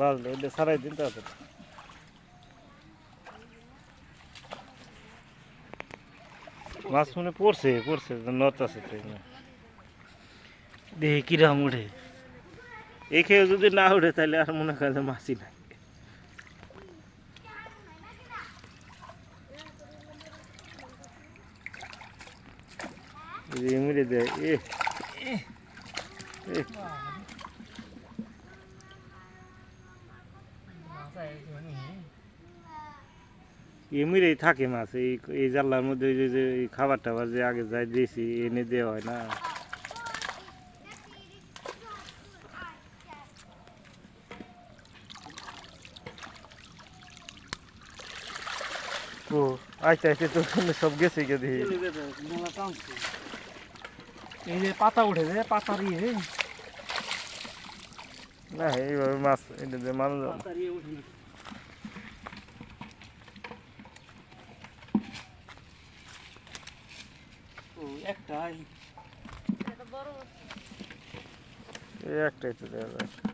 বাজলে ওইটা ছাড়াই দিন তাড়াতাড়ি। মাছ মনে পড়ছে পড়ছে নট আছে তো এখানে। দেখি কিরম উঠে, এই খেয়ে যদি না উঠে তাহলে আর মনে হয় যে মাছই নাই। এমনি দেয় এমনিই থাকে মাছ এই এই জানলার মধ্যে ওই যে এই খাবার টাবার যে আগে যাই দিয়েছি এনে দেওয়া হয় না। ও আচ্ছা আচ্ছা তো সব গেছে গে দেখি। এই যে পাতা উঠে যে পাতার ইয়ে না এইভাবে মাছ এটা দিয়ে মানুষ একটাই এই একটাই তো দেওয়া যায়।